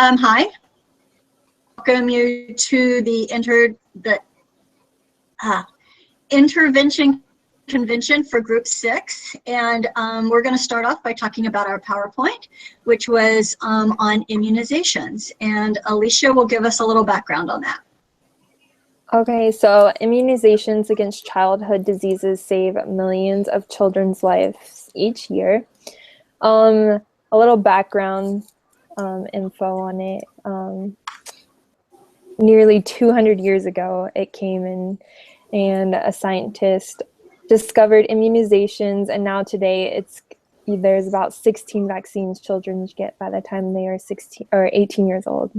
Hi, welcome you to the Intervention Convention for Group 6, and we're going to start off by talking about our PowerPoint, which was on immunizations, and Alicia will give us a little background on that. Okay, so immunizations against childhood diseases save millions of children's lives each year. A little background info on it. Nearly 200 years ago, it came in, and a scientist discovered immunizations, and now today there's about 16 vaccines children get by the time they are 16 or 18 years old.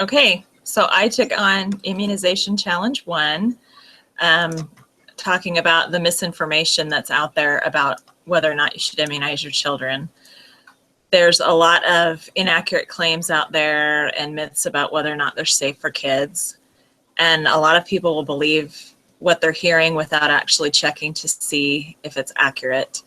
Okay, so I took on Immunization Challenge 1, talking about the misinformation that's out there about whether or not you should immunize your children. There's a lot of inaccurate claims out there and myths about whether or not they're safe for kids. And a lot of people will believe what they're hearing without actually checking to see if it's accurate.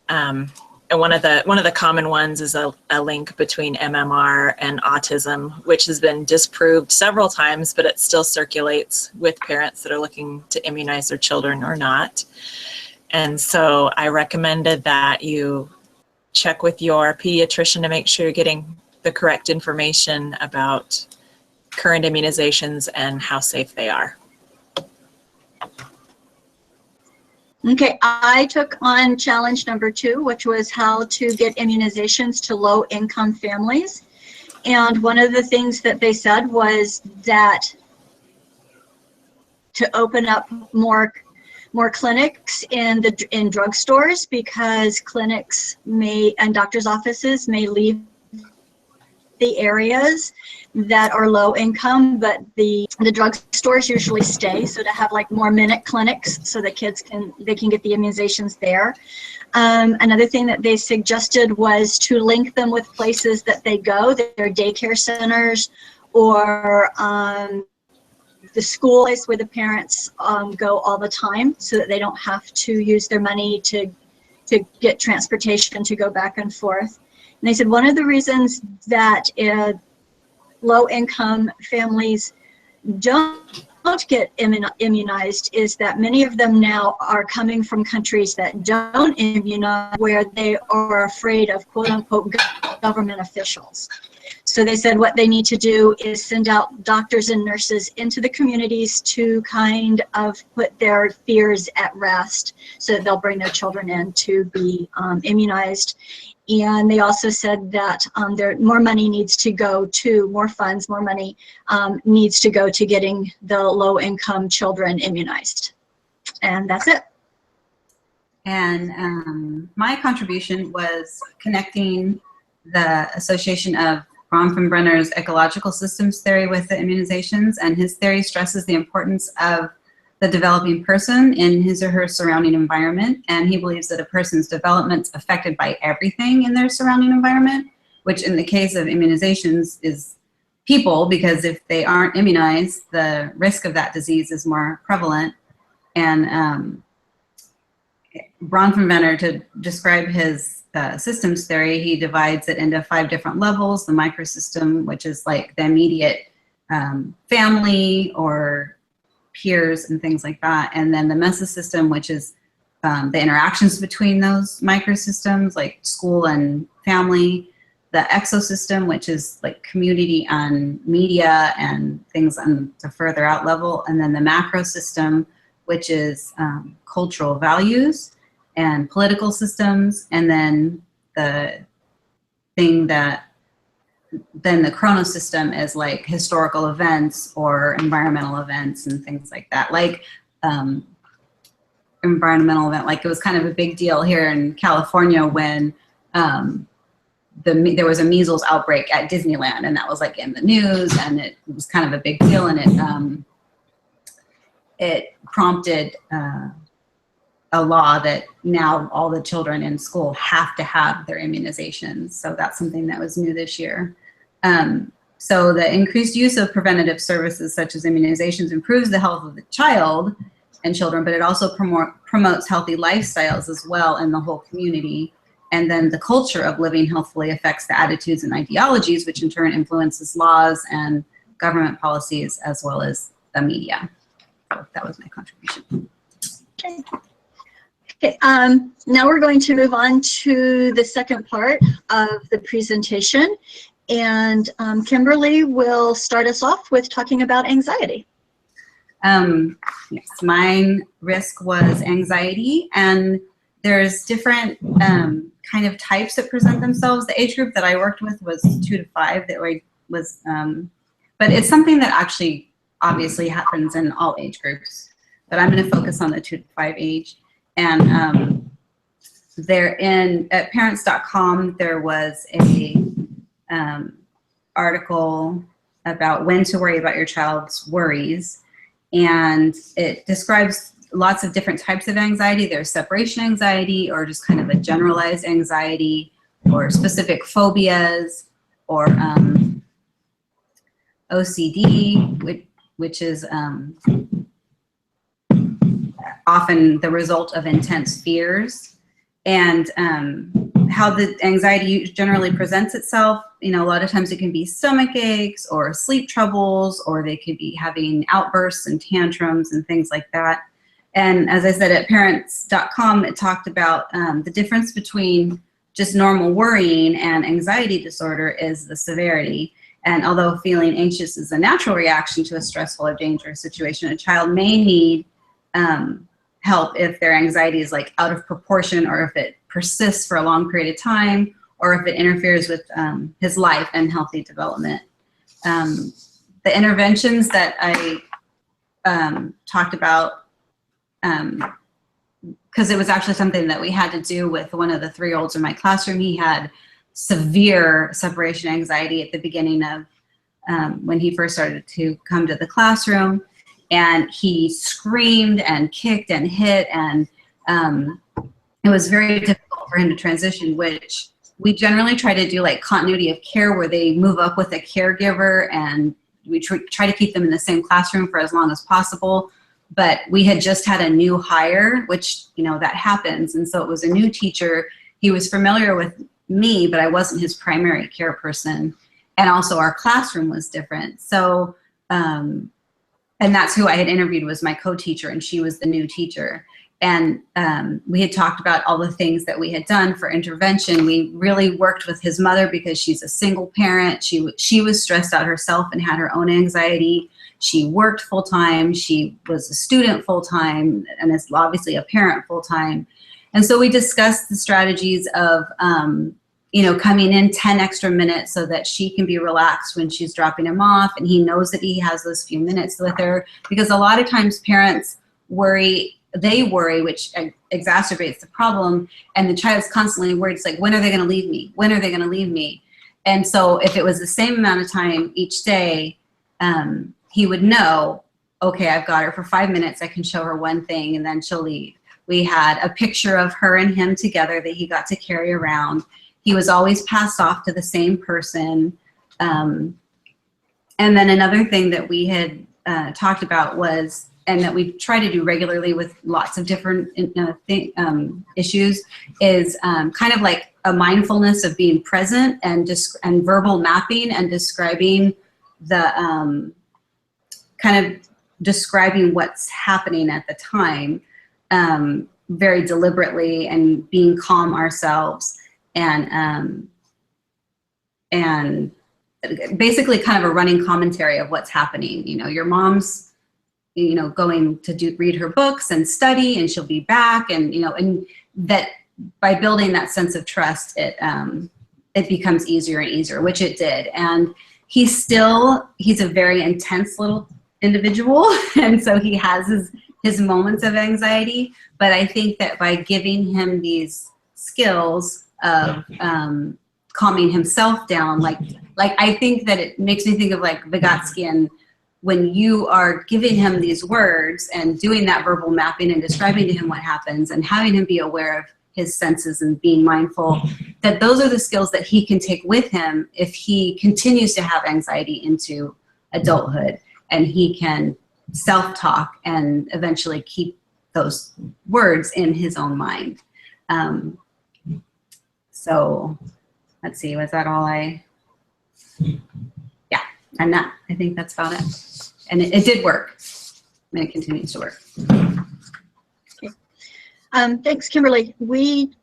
And one of the common ones is a link between MMR and autism, which has been disproved several times, but it still circulates with parents that are looking to immunize their children or not. And so I recommended that you check with your pediatrician to make sure you're getting the correct information about current immunizations and how safe they are. Okay, I took on challenge number 2, which was how to get immunizations to low-income families. And one of the things that they said was that to open up more clinics in drugstores, because clinics and doctors' offices may leave the areas that are low income, but the drugstores usually stay. So to have like more minute clinics so that kids can get the immunizations there. Another thing that they suggested was to link them with places that they go, their daycare centers, or the school place where the parents go all the time, so that they don't have to use their money to get transportation to go back and forth. And they said one of the reasons that low-income families don't get immunized is that many of them now are coming from countries that don't immunize, where they are afraid of quote-unquote government officials. So they said what they need to do is send out doctors and nurses into the communities to kind of put their fears at rest, so that they'll bring their children in to be immunized. And they also said that more money needs to go to, more funds, more money needs to go to getting the low-income children immunized. And that's it. And my contribution was connecting the association of Bronfenbrenner's ecological systems theory with the immunizations, and his theory stresses the importance of the developing person in his or her surrounding environment, and he believes that a person's development is affected by everything in their surrounding environment, which in the case of immunizations is people, because if they aren't immunized, the risk of that disease is more prevalent. And Bronfenbrenner, to describe his systems theory, he divides it into 5 different levels: the microsystem, which is like the immediate family or peers and things like that, and then the mesosystem, which is the interactions between those microsystems, like school and family; the exosystem, which is like community on media and things on the further out level; and then the macrosystem, which is cultural values and political systems; and then the chronosystem is like historical events or environmental events and things like that. Like environmental event, like it was kind of a big deal here in California when there was a measles outbreak at Disneyland, and that was like in the news, and it was kind of a big deal, and it prompted a law that now all the children in school have to have their immunizations. So that's something that was new this year. So the increased use of preventative services such as immunizations improves the health of the child and children, but it also promotes healthy lifestyles as well in the whole community. And then the culture of living healthfully affects the attitudes and ideologies, which in turn influences laws and government policies, as well as the media. So that was my contribution. Okay. Okay, now we're going to move on to the second part of the presentation. And Kimberly will start us off with talking about anxiety. Yes, mine risk was anxiety, and there's different kind of types that present themselves. The age group that I worked with was 2 to 5. That was, but it's something that actually obviously happens in all age groups. But I'm going to focus on the 2 to 5 age. And at parents.com, there was a article about when to worry about your child's worries. And it describes lots of different types of anxiety. There's separation anxiety, or just kind of a generalized anxiety, or specific phobias, or OCD, which is often the result of intense fears. And how the anxiety generally presents itself, a lot of times it can be stomach aches or sleep troubles, or they could be having outbursts and tantrums and things like that. And as I said, at parents.com, it talked about the difference between just normal worrying and anxiety disorder is the severity. And although feeling anxious is a natural reaction to a stressful or dangerous situation, a child may need help if their anxiety is like out of proportion, or if it persists for a long period of time, or if it interferes with his life and healthy development. The interventions that I talked about, because it was actually something that we had to do with one of the 3-year-olds in my classroom. He had severe separation anxiety at the beginning of when he first started to come to the classroom. And he screamed and kicked and hit, and it was very difficult for him to transition, which we generally try to do like continuity of care, where they move up with a caregiver, and we try to keep them in the same classroom for as long as possible. But we had just had a new hire, which, that happens. And so it was a new teacher. He was familiar with me, but I wasn't his primary care person. And also our classroom was different. So, and that's who I had interviewed, was my co-teacher, and she was the new teacher. And we had talked about all the things that we had done for intervention. We really worked with his mother, because she's a single parent. She was stressed out herself and had her own anxiety. She worked full-time. She was a student full-time, and is obviously a parent full-time. And so we discussed the strategies of coming in 10 extra minutes so that she can be relaxed when she's dropping him off, and he knows that he has those few minutes with her. Because a lot of times parents worry, which exacerbates the problem, and the child's constantly worried. It's like, when are they going to leave me? When are they going to leave me? And so if it was the same amount of time each day, he would know, okay, I've got her for 5 minutes. I can show her one thing, and then she'll leave. We had a picture of her and him together that he got to carry around. He was always passed off to the same person. And then another thing that we had talked about was, and that we try to do regularly with lots of different issues, is kind of like a mindfulness of being present, and verbal mapping, and describing the kind of describing what's happening at the time, very deliberately, and being calm ourselves. And basically kind of a running commentary of what's happening. Your mom's, going to read her books and study, and she'll be back, and, and that by building that sense of trust, it becomes easier and easier, which it did. And he's a very intense little individual. And so he has his moments of anxiety, but I think that by giving him these skills of calming himself down, like I think that it makes me think of like Vygotsky, and when you are giving him these words and doing that verbal mapping and describing to him what happens, and having him be aware of his senses and being mindful, that those are the skills that he can take with him if he continues to have anxiety into adulthood, and he can self-talk and eventually keep those words in his own mind. So let's see, was that all yeah, and I think that's about it. And it did work, and it continues to work. Thanks, Kimberly. We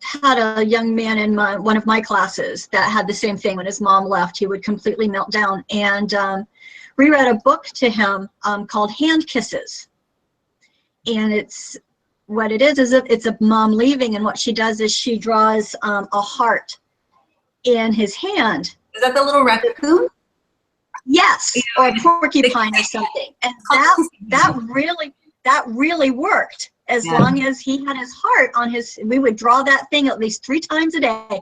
had a young man in one of my classes that had the same thing. When his mom left, he would completely melt down. And we read a book to him called Hand Kisses. And what it is it's a mom leaving, and what she does is she draws a heart in his hand. Is that the little raccoon? Yes, or a porcupine or something. And that really worked. As long as he had his heart on we would draw that thing at least 3 times a day.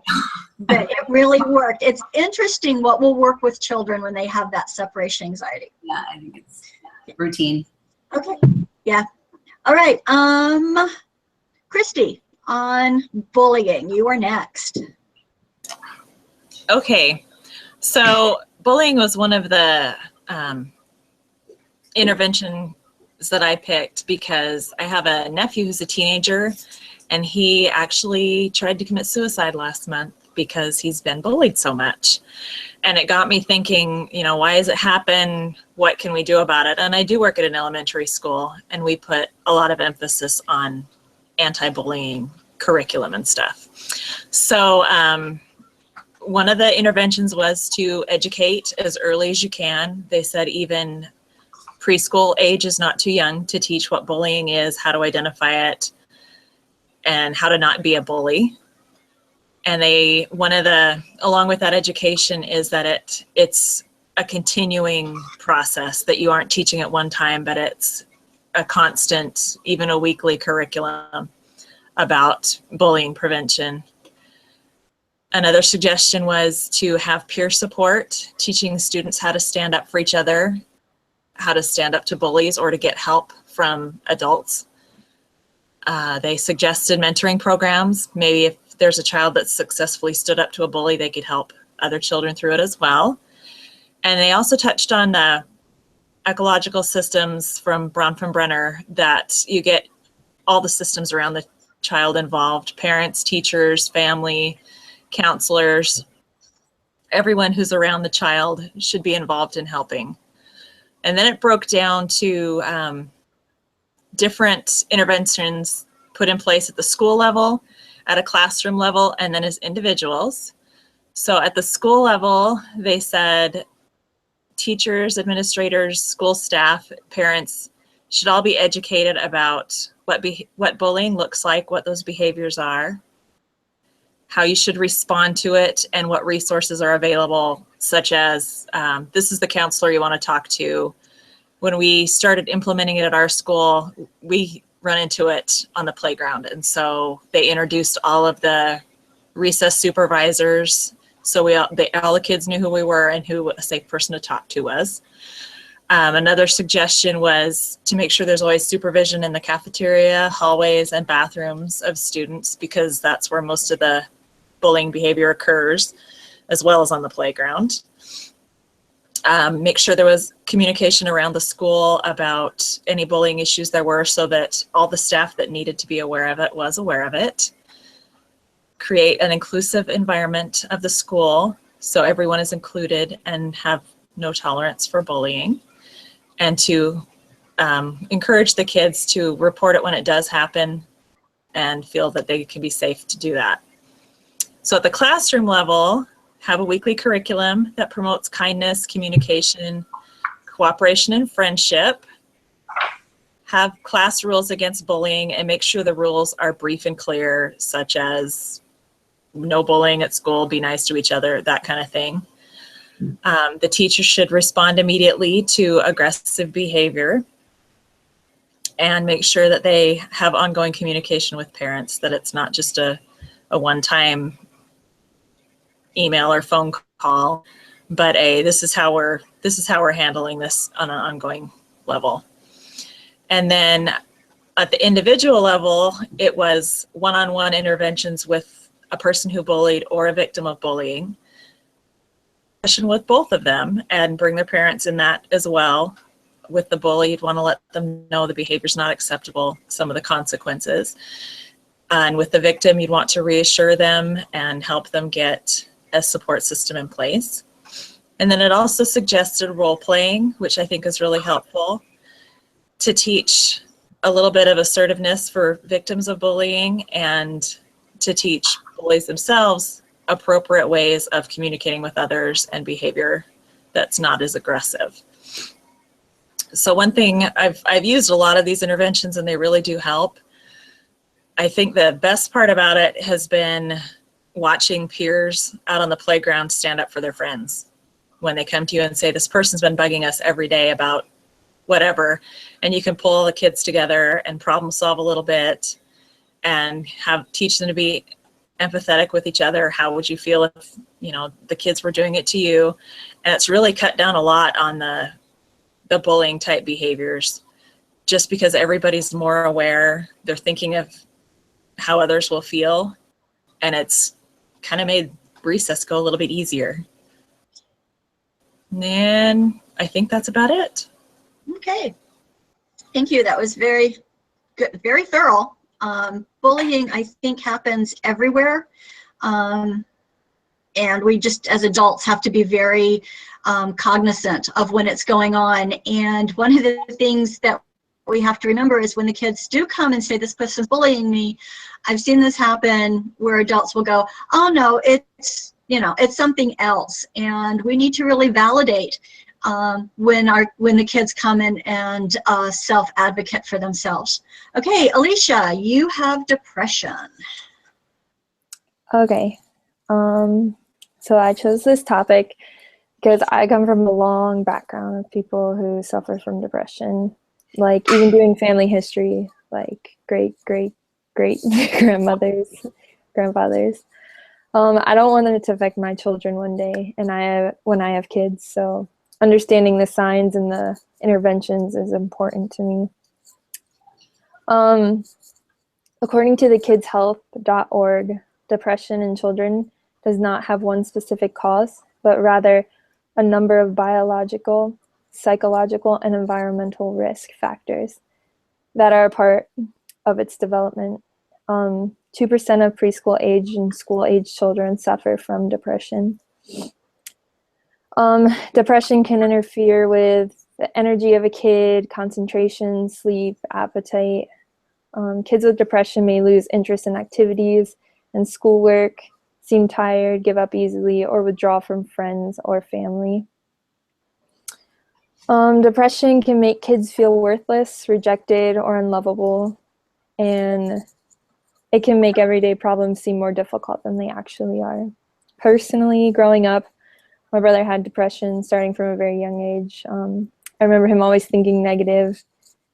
But it really worked. It's interesting what will work with children when they have that separation anxiety. Yeah, I think it's routine. Okay. Yeah. All right. Christy, on bullying, you are next. Okay. So bullying was one of the interventions that I picked because I have a nephew who's a teenager, and he actually tried to commit suicide last month because he's been bullied so much. And it got me thinking, why does it happen? What can we do about it? And I do work at an elementary school, and we put a lot of emphasis on anti-bullying curriculum and stuff. So one of the interventions was to educate as early as you can. They said even preschool age is not too young to teach what bullying is, how to identify it, and how to not be a bully. And along with that education is that it's a continuing process, that you aren't teaching at one time, but it's a constant, even a weekly curriculum about bullying prevention. Another suggestion was to have peer support, teaching students how to stand up for each other, how to stand up to bullies or to get help from adults. They suggested mentoring programs. Maybe if there's a child that successfully stood up to a bully, they could help other children through it as well. And they also touched on the ecological systems from Bronfenbrenner, that you get all the systems around the child involved: parents, teachers, family, counselors. Everyone who's around the child should be involved in helping. And then it broke down to different interventions put in place at the school level, at a classroom level, and then as individuals. So at the school level, they said teachers, administrators, school staff, parents should all be educated about what bullying looks like, what those behaviors are, how you should respond to it, and what resources are available, such as this is the counselor you want to talk to. When we started implementing it at our school, we run into it on the playground. And so they introduced all of the recess supervisors. So all the kids knew who we were and who a safe person to talk to was. Another suggestion was to make sure there's always supervision in the cafeteria, hallways, and bathrooms of students, because that's where most of the bullying behavior occurs, as well as on the playground. Make sure there was communication around the school about any bullying issues there were, so that all the staff that needed to be aware of it was aware of it. Create an inclusive environment of the school so everyone is included and have no tolerance for bullying. And to encourage the kids to report it when it does happen and feel that they can be safe to do that. So at the classroom level, have a weekly curriculum that promotes kindness, communication, cooperation, and friendship. Have class rules against bullying and make sure the rules are brief and clear, such as no bullying at school, be nice to each other, that kind of thing. The teacher should respond immediately to aggressive behavior and make sure that they have ongoing communication with parents, that it's not just a one-time email or phone call, but this is how we're handling this on an ongoing level. And then at the individual level, it was one-on-one interventions with a person who bullied or a victim of bullying. Session with both of them and bring their parents in that as well. With the bully, you'd want to let them know the behavior's not acceptable, some of the consequences. And with the victim, you'd want to reassure them and help them get a support system in place. And then it also suggested role playing, which I think is really helpful to teach a little bit of assertiveness for victims of bullying and to teach bullies themselves appropriate ways of communicating with others and behavior that's not as aggressive. So one thing, I've used a lot of these interventions and they really do help. I think the best part about it has been watching peers out on the playground stand up for their friends when they come to you and say, this person's been bugging us every day about whatever, and you can pull all the kids together and problem solve a little bit and teach them to be empathetic with each other. How would you feel if, the kids were doing it to you? And it's really cut down a lot on the bullying type behaviors, just because everybody's more aware. They're thinking of how others will feel, and it's kind of made recess go a little bit easier. And then I think that's about it. Okay. Thank you. That was very good, very thorough. Bullying, I think, happens everywhere. And we just, as adults, have to be very cognizant of when it's going on. And one of the things that we have to remember is when the kids do come and say, this person's bullying me, I've seen this happen, where adults will go, oh no, it's something else. And we need to really validate when the kids come in and self-advocate for themselves. Okay, Alicia, you have depression. Okay. So I chose this topic because I come from a long background of people who suffer from depression, like even doing family history, like great grandmothers, grandfathers. I don't want it to affect my children one day, and when I have kids, so understanding the signs and the interventions is important to me. According to the kidshealth.org, depression in children does not have one specific cause, but rather a number of biological, psychological, and environmental risk factors that are a part of its development. 2% of preschool age and school age children suffer from depression. Depression can interfere with the energy of a kid, concentration, sleep, appetite. Kids with depression may lose interest in activities and schoolwork, seem tired, give up easily, or withdraw from friends or family. Depression can make kids feel worthless, rejected, or unlovable, and it can make everyday problems seem more difficult than they actually are. Personally, growing up, my brother had depression starting from a very young age. I remember him always thinking negative,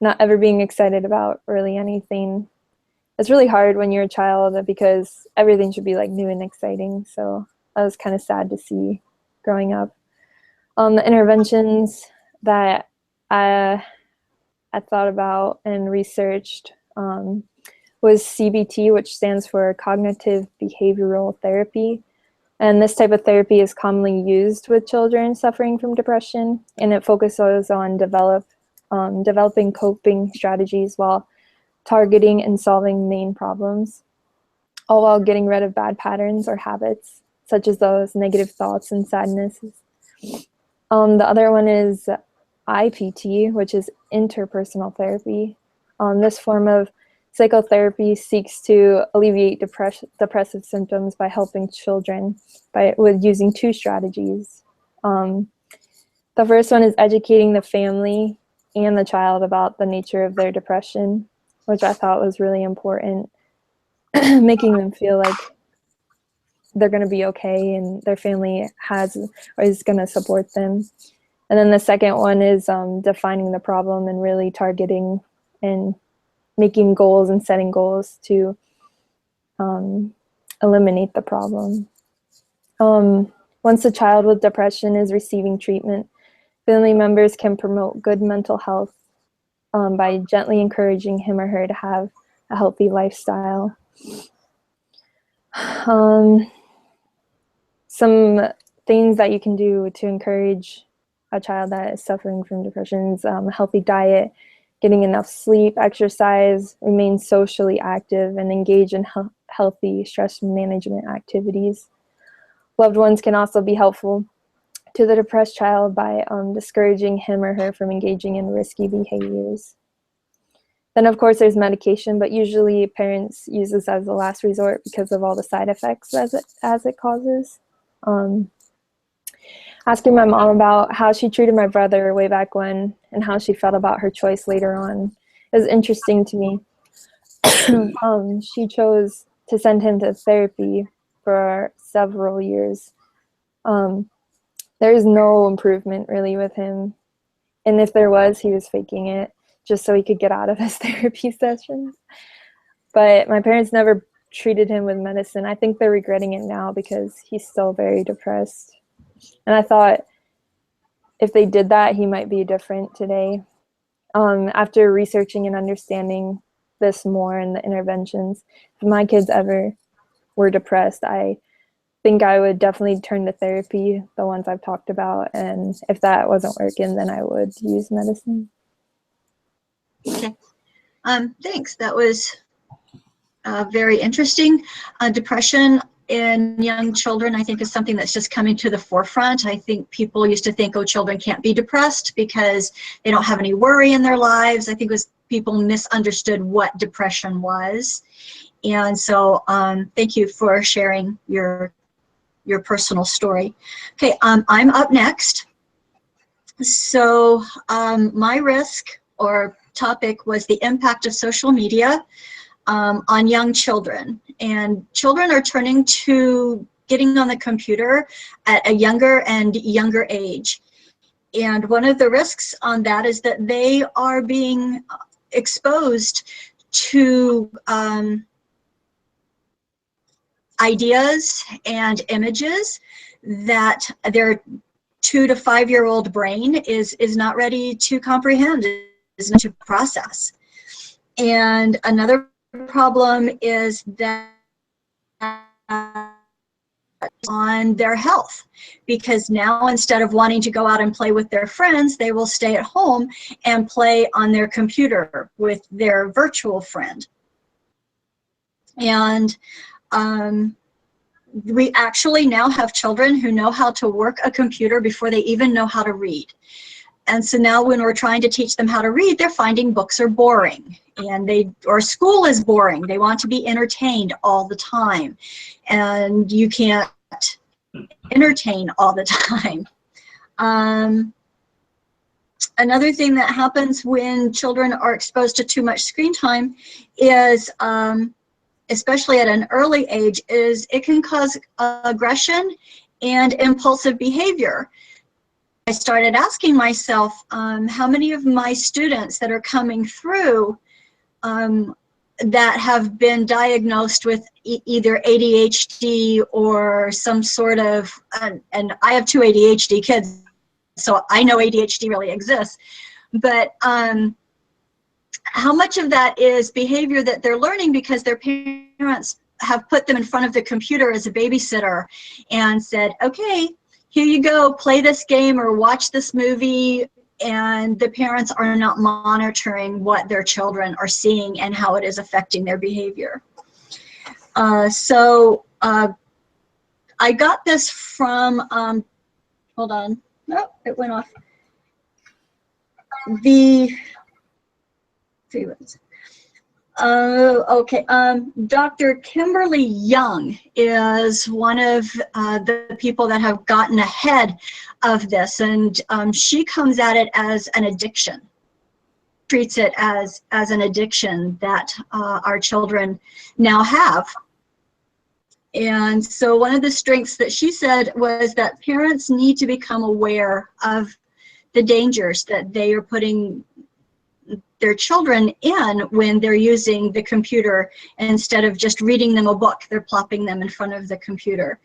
not ever being excited about really anything. It's really hard when you're a child because everything should be like new and exciting. So I was kind of sad to see growing up. The interventions that I thought about and researched was CBT, which stands for Cognitive Behavioral Therapy. And this type of therapy is commonly used with children suffering from depression, and it focuses on developing coping strategies while targeting and solving main problems, all while getting rid of bad patterns or habits, such as those negative thoughts and sadness. The other one is IPT, which is interpersonal therapy. This form of psychotherapy seeks to alleviate depressive symptoms by helping children with using two strategies. The first one is educating the family and the child about the nature of their depression, which I thought was really important, making them feel like they're going to be okay and their family is going to support them. And then the second one is defining the problem and really targeting and making goals and setting goals to eliminate the problem. Once a child with depression is receiving treatment, family members can promote good mental health by gently encouraging him or her to have a healthy lifestyle. Some things that you can do to encourage a child that is suffering from depression is a healthy diet, getting enough sleep, exercise, remain socially active, and engage in healthy stress management activities. Loved ones can also be helpful to the depressed child by discouraging him or her from engaging in risky behaviors. Then, of course, there's medication, but usually parents use this as a last resort because of all the side effects as it causes. Asking my mom about how she treated my brother way back when and how she felt about her choice later on is interesting to me. She chose to send him to therapy for several years. There is no improvement really with him. And if there was, he was faking it just so he could get out of his therapy sessions. But my parents never treated him with medicine. I think they're regretting it now because he's still very depressed. And I thought if they did that, he might be different today. After researching and understanding this more and the interventions, if my kids ever were depressed, I think I would definitely turn to therapy, the ones I've talked about. And if that wasn't working, then I would use medicine. Okay. Thanks. That was very interesting. Depression in young children, I think, is something that's just coming to the forefront. I think people used to think, oh, children can't be depressed because they don't have any worry in their lives. I think it was people misunderstood what depression was. And so thank you for sharing your personal story. Okay, I'm up next. So my risk or topic was the impact of social media on young children. And children are turning to getting on the computer at a younger and younger age. And one of the risks on that is that they are being exposed to ideas and images that their 2 to 5 year old brain is not ready to comprehend, is not to process. And another problem is that on their health, because now instead of wanting to go out and play with their friends, they will stay at home and play on their computer with their virtual friend. And we actually now have children who know how to work a computer before they even know how to read. And so now when we're trying to teach them how to read, they're finding books are boring, or school is boring. They want to be entertained all the time, and you can't entertain all the time. Another thing that happens when children are exposed to too much screen time is, especially at an early age, is it can cause aggression and impulsive behavior. I started asking myself, how many of my students that are coming through that have been diagnosed with either ADHD or some sort of, and I have 2 ADHD kids, so I know ADHD really exists, but how much of that is behavior that they're learning because their parents have put them in front of the computer as a babysitter and said, okay, here you go, play this game or watch this movie, and the parents are not monitoring what their children are seeing and how it is affecting their behavior. So I got this from, hold on, no, it went off. Okay, Dr. Kimberly Young is one of the people that have gotten ahead of this, and she comes at it as an addiction, treats it as an addiction that our children now have. And so one of the strengths that she said was that parents need to become aware of the dangers that they are putting their children in when they're using the computer. Instead of just reading them a book, they're plopping them in front of the computer.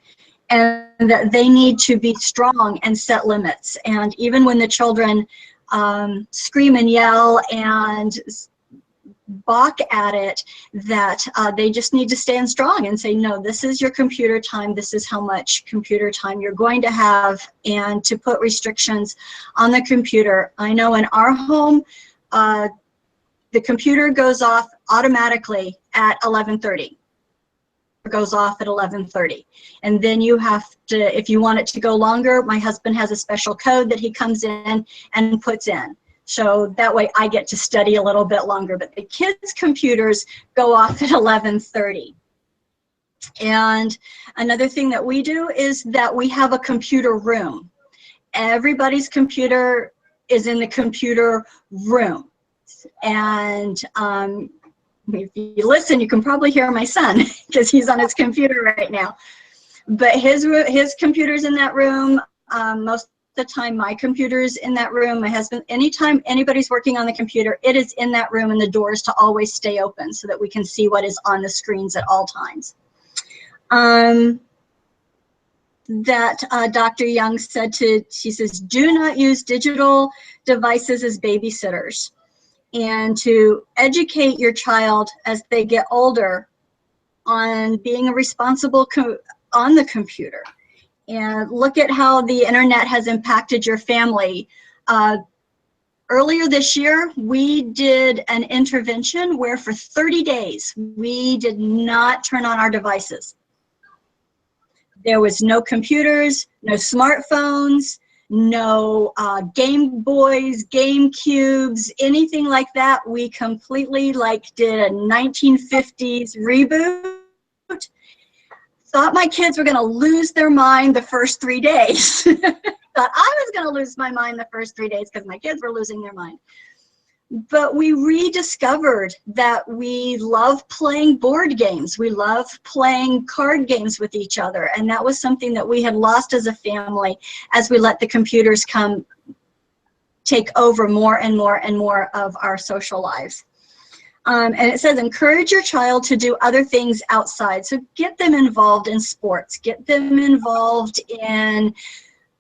And that they need to be strong and set limits. And even when the children scream and yell and balk at it, that they just need to stand strong and say, no, this is your computer time, this is how much computer time you're going to have, and to put restrictions on the computer. I know in our home, the computer goes off automatically at 11:30. It goes off at 11:30. And then you have to, if you want it to go longer, my husband has a special code that he comes in and puts in. So that way I get to study a little bit longer. But the kids' computers go off at 11:30. And another thing that we do is that we have a computer room. Everybody's computer is in the computer room. And if you listen, you can probably hear my son because he's on his computer right now. But his computer's in that room. Most of the time, my computer's in that room. My husband, anytime anybody's working on the computer, it is in that room, and the doors to always stay open so that we can see what is on the screens at all times. Dr. Young said she says, do not use digital devices as babysitters, and to educate your child as they get older on being a responsible on the computer. And look at how the internet has impacted your family. Earlier this year, we did an intervention where for 30 days, we did not turn on our devices. There was no computers, no smartphones, no Game Boys, Game Cubes, anything like that. We completely did a 1950s reboot. Thought my kids were going to lose their mind the first 3 days. Thought I was going to lose my mind the first 3 days because my kids were losing their mind. But we rediscovered that we love playing board games. We love playing card games with each other. And that was something that we had lost as a family as we let the computers take over more and more and more of our social lives. And it says, encourage your child to do other things outside. So get them involved in sports. Get them involved in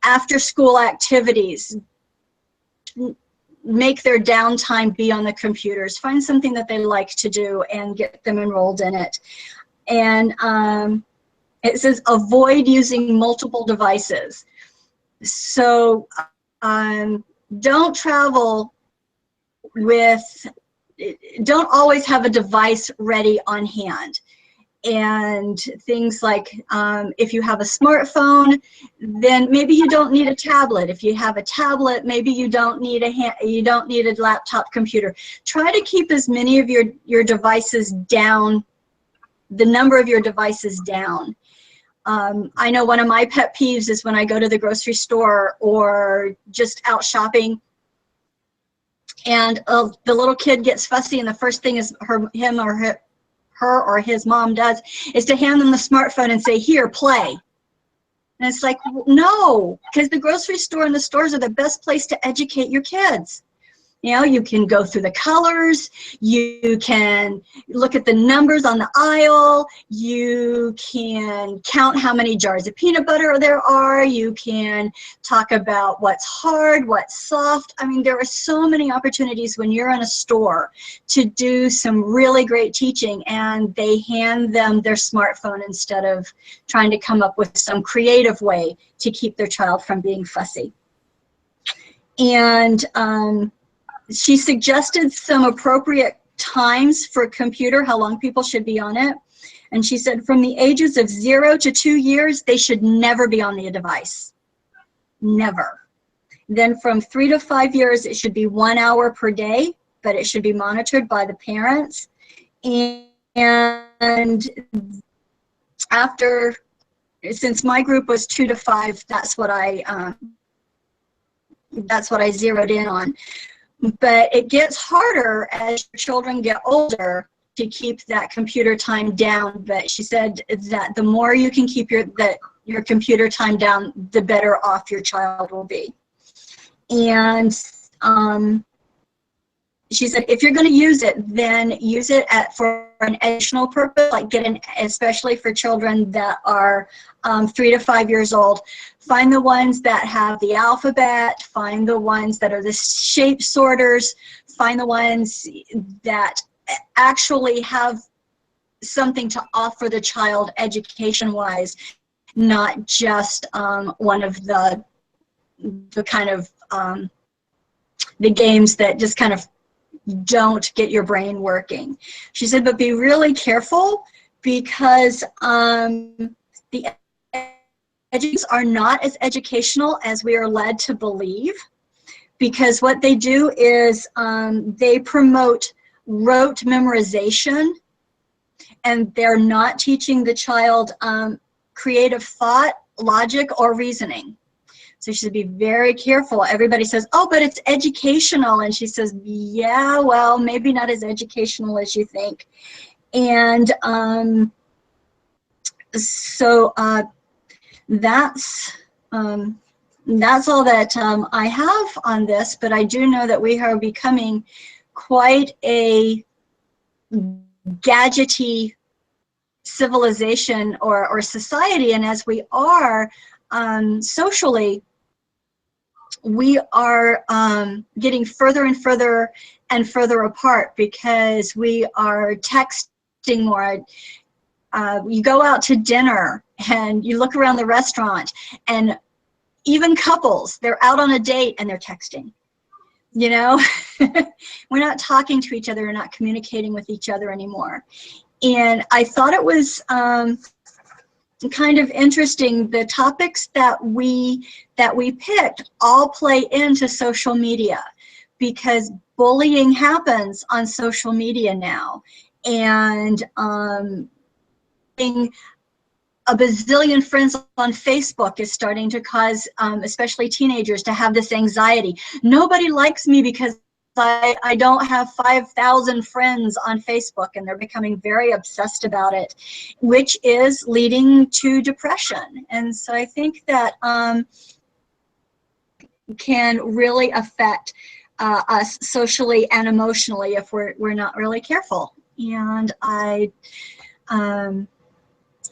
after-school activities. Make their downtime be on the computers. Find something that they like to do and get them enrolled in it. And it says avoid using multiple devices. So don't always have a device ready on hand. And things like if you have a smartphone, then maybe you don't need a tablet. If you have a tablet, maybe you don't need a laptop computer. Try to keep as many of your devices down, the number of your devices down. I know one of my pet peeves is when I go to the grocery store or just out shopping, and the little kid gets fussy, and the first thing is her or his mom does is to hand them the smartphone and say, here, play. And it's like, no, because the grocery store and the stores are the best place to educate your kids. You know, you can go through the colors, you can look at the numbers on the aisle, you can count how many jars of peanut butter there are, you can talk about what's hard, what's soft. I mean, there are so many opportunities when you're in a store to do some really great teaching, and they hand them their smartphone instead of trying to come up with some creative way to keep their child from being fussy. And she suggested some appropriate times for a computer, how long people should be on it. And she said from the ages of 0 to 2 years, they should never be on the device. Never. Then from 3 to 5 years, it should be 1 hour per day, but it should be monitored by the parents. And after, since my group was 2 to 5, that's what I zeroed in on. But it gets harder as your children get older to keep that computer time down. But she said that the more you can keep your computer time down, the better off your child will be. And she said if you're going to use it, then use it for an educational purpose, like especially for children that are 3 to 5 years old. Find the ones that have the alphabet, find the ones that are the shape sorters, find the ones that actually have something to offer the child education-wise, not just one of the kind of the games that just kind of don't get your brain working. She said, but be really careful because the educators are not as educational as we are led to believe, because what they do is they promote rote memorization, and they're not teaching the child creative thought, logic, or reasoning. So she should be very careful. Everybody says, oh, but it's educational. And she says, yeah, well, maybe not as educational as you think. And so that's all that I have on this, but I do know that we are becoming quite a gadgety civilization or society, and as we are socially, we are getting further and further and further apart because we are texting more. You go out to dinner and you look around the restaurant, and even couples, they're out on a date and they're texting. You know, we're not talking to each other, we're not communicating with each other anymore. And I thought it was kind of interesting. The topics that we picked all play into social media, because bullying happens on social media now, and being a bazillion friends on Facebook is starting to cause especially teenagers to have this anxiety. Nobody likes me because I don't have 5,000 friends on Facebook, and they're becoming very obsessed about it, which is leading to depression. And so I think that can really affect us socially and emotionally if we're not really careful. And I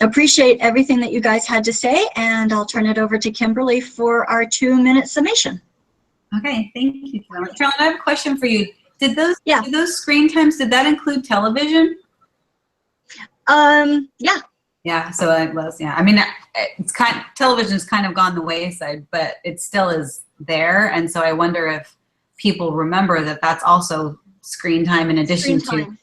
appreciate everything that you guys had to say, and I'll turn it over to Kimberly for our 2-minute summation. Okay, thank you, Carolyn. Carolyn, I have a question for you. Did those screen times, did that include television? Yeah. Yeah, so it was, yeah. I mean, it's television's kind of gone the wayside, but it still is there. And so I wonder if people remember that that's also screen time in addition to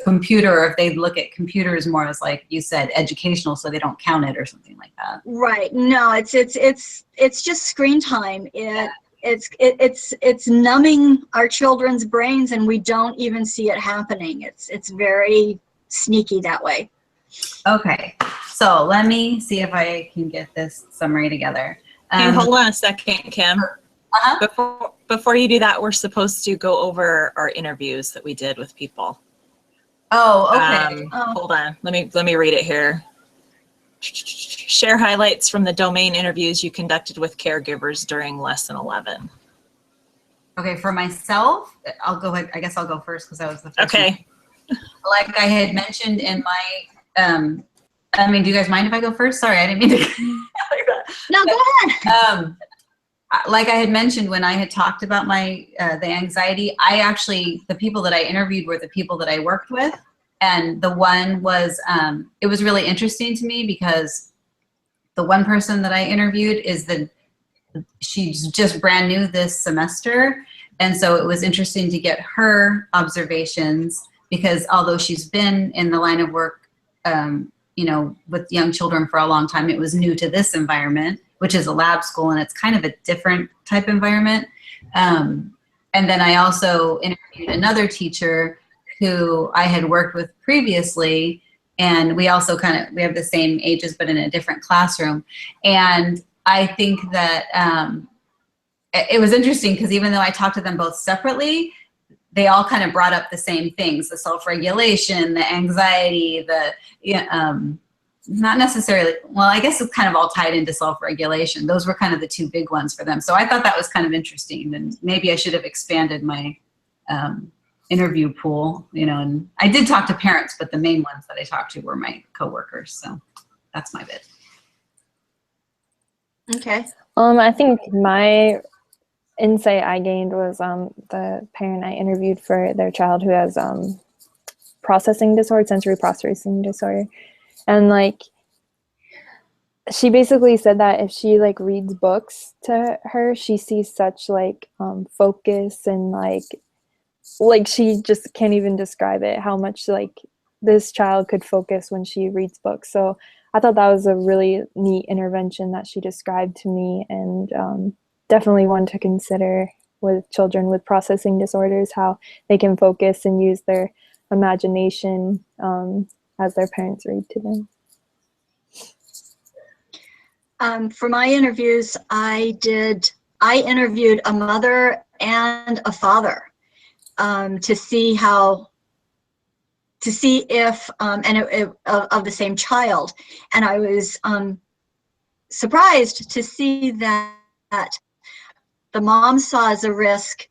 computer, or if they look at computers more as, like you said, educational, so they don't count it or something like that. Right. No, it's just screen time. It's numbing our children's brains, and we don't even see it happening. It's very sneaky that way. Okay, so let me see if I can get this summary together. Hey, hold on a second, Kim. Before you do that, we're supposed to go over our interviews that we did with people. Oh, okay. Hold on. Let me read it here. Share highlights from the domain interviews you conducted with caregivers during lesson 11. Okay, for myself, I'll go ahead. I guess I'll go first because I was the first. Okay. Like I had mentioned in my, I mean, do you guys mind if I go first? Sorry, I didn't mean to. No, go ahead. Like I had mentioned when I had talked about my the anxiety, the people that I interviewed were the people that I worked with, and the one was it was really interesting to me because the one person that I interviewed she's just brand new this semester, and so it was interesting to get her observations, because although she's been in the line of work you know, with young children for a long time, it was new to this environment, which is a lab school, and it's kind of a different type environment. And then I also interviewed another teacher who I had worked with previously, and we also we have the same ages but in a different classroom. And I think that it was interesting because even though I talked to them both separately, they all kind of brought up the same things: the self-regulation, the anxiety, not necessarily, well, I guess it's kind of all tied into self-regulation. Those were kind of the two big ones for them. So I thought that was kind of interesting, and maybe I should have expanded my interview pool, you know, and I did talk to parents, but the main ones that I talked to were my coworkers. So that's my bit. Okay. I think my insight I gained was the parent I interviewed for their child who has sensory processing disorder. And like, she basically said that if she like reads books to her, she sees such like focus and like like she just can't even describe it, how much like this child could focus when she reads books. So I thought that was a really neat intervention that she described to me, and definitely one to consider with children with processing disorders, how they can focus and use their imagination as their parents read to them. For my interviews, I interviewed a mother and a father to see if of the same child, and I was surprised to see that the mom saw as a risk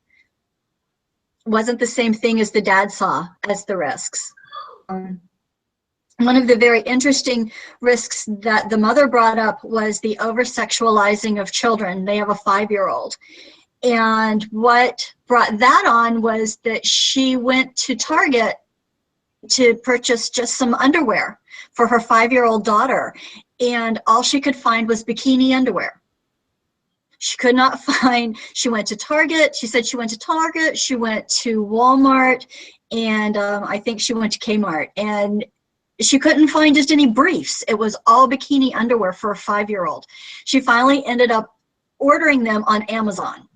wasn't the same thing as the dad saw as the risks. One of the very interesting risks that the mother brought up was the over-sexualizing of children. They have a 5-year-old. And what brought that on was that she went to Target to purchase just some underwear for her 5-year-old daughter. And all she could find was bikini underwear. She could not find, she went to Target. She said she went to Target, she went to Walmart, and I think she went to Kmart. And she couldn't find just any briefs. It was all bikini underwear for a 5-year-old. She finally ended up ordering them on Amazon.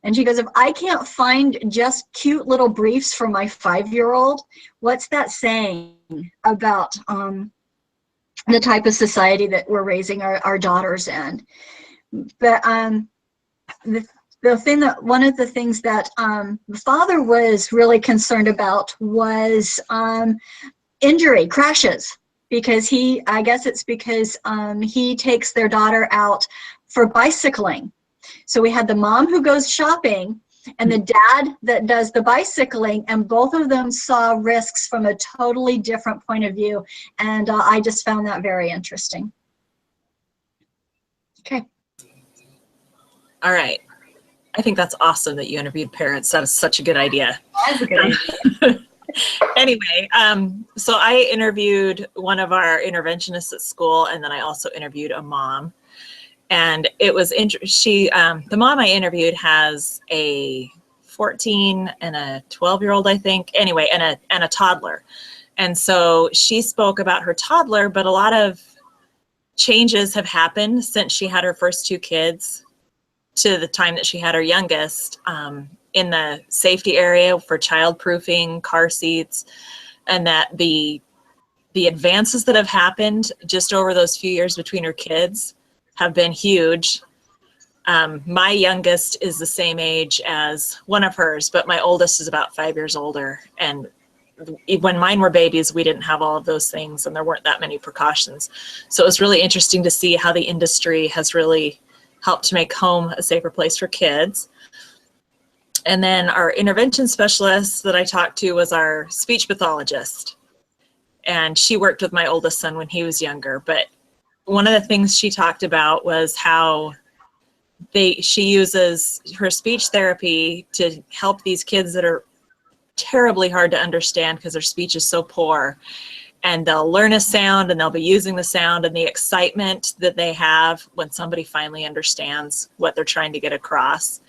And she goes, if I can't find just cute little briefs for my 5-year-old, what's that saying about the type of society that we're raising our daughters in? But the thing that, one of the things that the father was really concerned about was injury, crashes, because I guess it's because he takes their daughter out for bicycling. So we had the mom who goes shopping and the dad that does the bicycling, and both of them saw risks from a totally different point of view. And I just found that very interesting. Okay. All right. I think that's awesome that you interviewed parents. That is such a good idea. That's a good idea. Anyway, so I interviewed one of our interventionists at school, and then I also interviewed a mom. And it was the mom I interviewed has a 14 and a 12-year-old, I think. Anyway, and a toddler. And so she spoke about her toddler, but a lot of changes have happened since she had her first 2 kids to the time that she had her youngest, in the safety area for childproofing, car seats, and that the advances that have happened just over those few years between her kids have been huge. My youngest is the same age as one of hers, but my oldest is about 5 years older. And when mine were babies, we didn't have all of those things, and there weren't that many precautions. So it was really interesting to see how the industry has really helped to make home a safer place for kids. And then our intervention specialist that I talked to was our speech pathologist. And she worked with my oldest son when he was younger. But one of the things she talked about was how she uses her speech therapy to help these kids that are terribly hard to understand because their speech is so poor. And they'll learn a sound and they'll be using the sound, and the excitement that they have when somebody finally understands what they're trying to get across.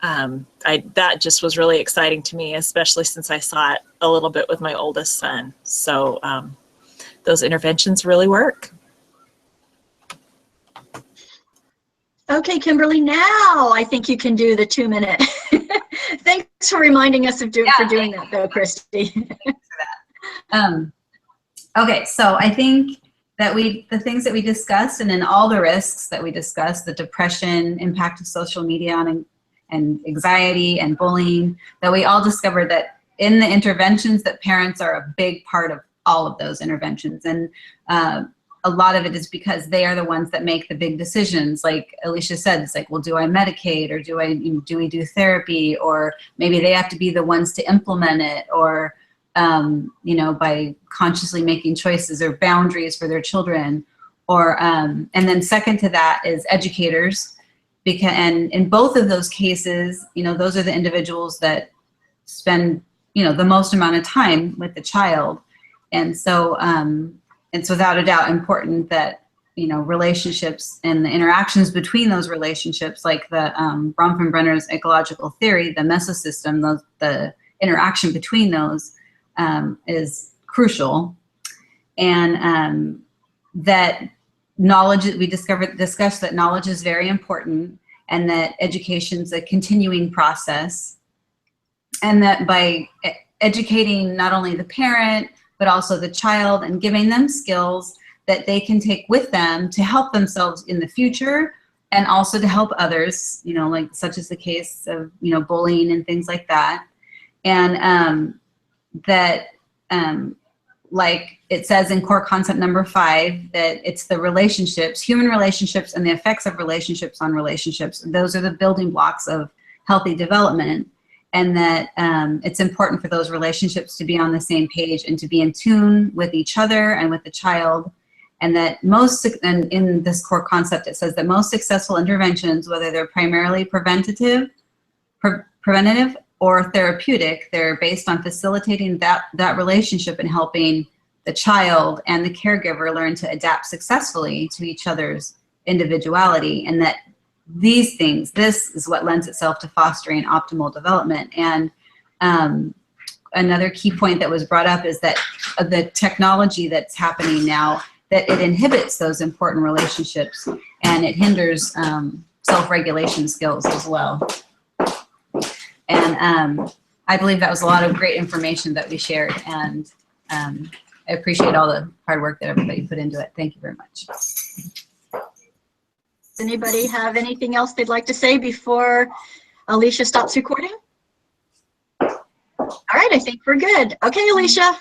That just was really exciting to me, especially since I saw it a little bit with my oldest son. So those interventions really work. Okay, Kimberly, now I think you can do the 2-minute. Thanks for reminding us of doing that, though, Christy. Thanks for that. Okay, so I think that the things that we discussed, and then all the risks that we discussed, the depression, impact of social media on and anxiety and bullying, that we all discovered that in the interventions that parents are a big part of all of those interventions. And a lot of it is because they are the ones that make the big decisions. Like Alicia said, it's like, well, do I medicate, or do we do therapy, or maybe they have to be the ones to implement it, or by consciously making choices or boundaries for their children, or and then second to that is educators, and in both of those cases, those are the individuals that spend the most amount of time with the child, and so it's without a doubt important that relationships and the interactions between those relationships, like the Bronfenbrenner's ecological theory, the mesosystem, the interaction between those is crucial. And that knowledge, we discussed that knowledge is very important, and that education's a continuing process, and that by educating not only the parent but also the child and giving them skills that they can take with them to help themselves in the future, and also to help others, you know, like such as the case of, you know, bullying and things like that. And like it says in core concept number 5, that it's the relationships, human relationships, and the effects of relationships on relationships. Those are the building blocks of healthy development. And that it's important for those relationships to be on the same page and to be in tune with each other and with the child. And that and in this core concept, it says that most successful interventions, whether they're primarily preventative or therapeutic, they're based on facilitating that relationship and helping the child and the caregiver learn to adapt successfully to each other's individuality. And that these things, this is what lends itself to fostering optimal development. And another key point that was brought up is that the technology that's happening now, that it inhibits those important relationships, and it hinders self-regulation skills as well. And I believe that was a lot of great information that we shared, and I appreciate all the hard work that everybody put into it. Thank you very much. Does anybody have anything else they'd like to say before Alicia stops recording? All right, I think we're good. Okay, Alicia.